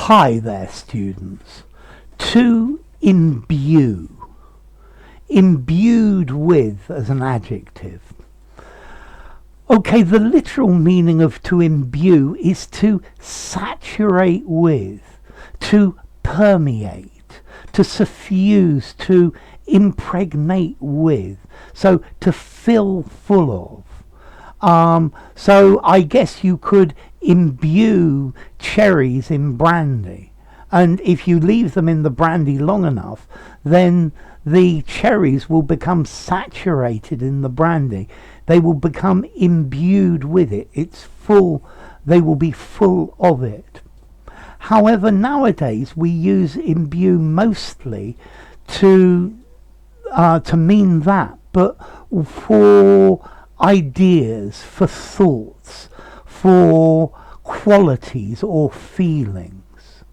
Hi there, students. To imbue. Imbued with as an adjective. Okay, the literal meaning of to imbue is to saturate with, to permeate, to suffuse, to impregnate with. So to fill full of. So I guess you could imbue cherries in brandy, and if you leave them in the brandy long enough, then the cherries will become saturated in the brandy. They will become imbued with it. It's full. They will be full of it. However, nowadays we use imbue mostly to mean that, but for ideas, for thoughts, for qualities or feelings.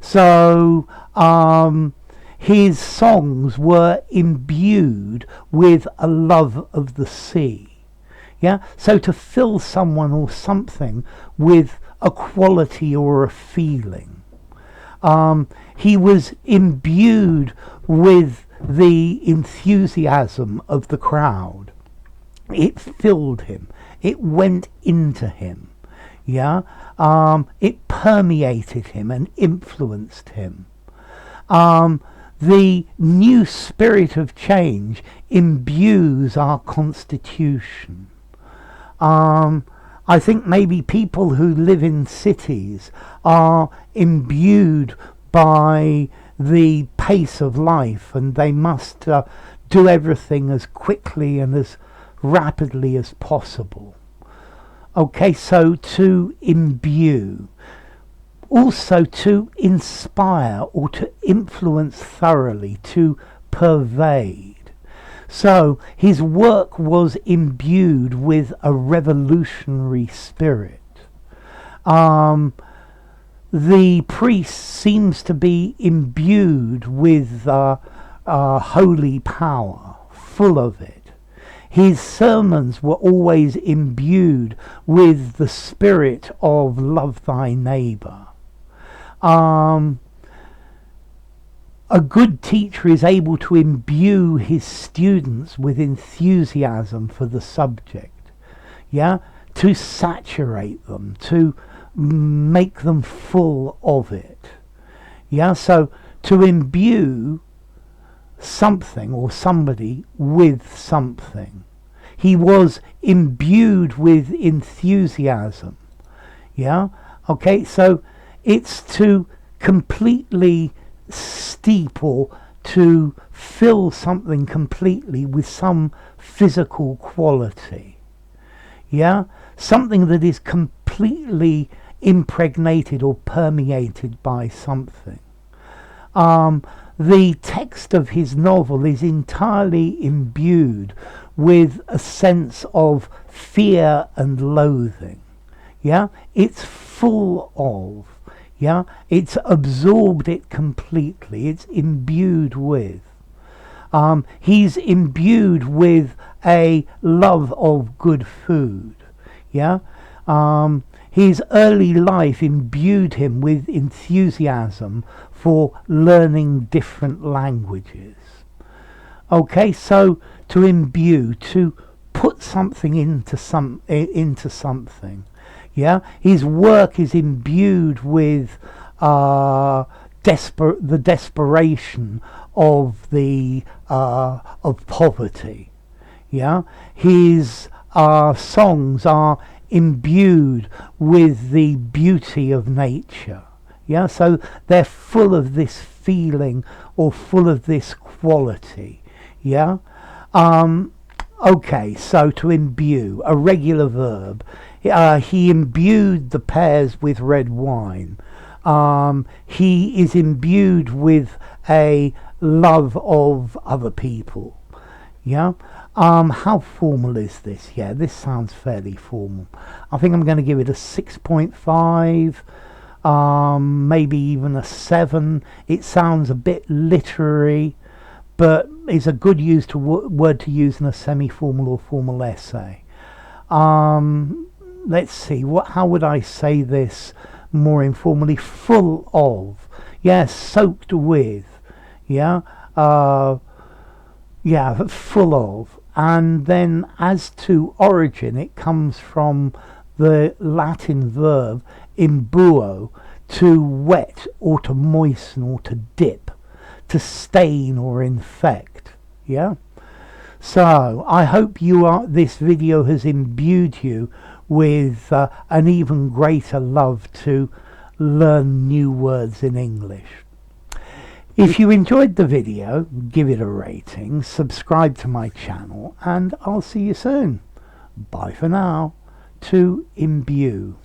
So his songs were imbued with a love of the sea. Yeah, so to fill someone or something with a quality or a feeling. He was imbued with the enthusiasm of the crowd. It filled him. It went into him. Yeah, it permeated him and influenced him. The new spirit of change imbues our constitution. I think maybe people who live in cities are imbued by the pace of life, and they must do everything as quickly and as rapidly as possible. Okay, so to imbue. Also to inspire or to influence thoroughly, to pervade. So his work was imbued with a revolutionary spirit. The priest seems to be imbued with holy power, full of it. His sermons were always imbued with the spirit of love thy neighbour. A good teacher is able to imbue his students with enthusiasm for the subject, yeah, to saturate them, to make them full of it. Yeah, so to imbue something or somebody with something. He was imbued with enthusiasm. Yeah, okay, so it's to completely steep or to fill something completely with some physical quality. Yeah, something that is completely impregnated or permeated by something. The text of his novel is entirely imbued with a sense of fear and loathing. Yeah, it's full of. Yeah, it's absorbed it completely. It's imbued with. He's imbued with a love of good food. Yeah, his early life imbued him with enthusiasm for learning different languages. Okay, so to imbue, to put something into something. Yeah, his work is imbued with the desperation of poverty. Yeah, his songs are imbued with the beauty of nature. Yeah, so they're full of this feeling or full of this quality. Yeah. Okay, so to imbue, a regular verb. He imbued the pears with red wine. He is imbued with a love of other people. Yeah. How formal is this? Yeah, this sounds fairly formal. I think I'm going to give it a 6.5. Maybe even a 7. It sounds a bit literary, but it's a good word to use in a semi-formal or formal essay. Let's see, how would I say this more informally, full of, yeah, soaked with, yeah, yeah, full of. And then as to origin, it comes from the Latin verb imbuo, to wet or to moisten or to dip, to stain or infect, yeah. So I hope this video has imbued you with an even greater love to learn new words in English. If you enjoyed the video, give it a rating, subscribe to my channel, and I'll see you soon. Bye for now. To imbue.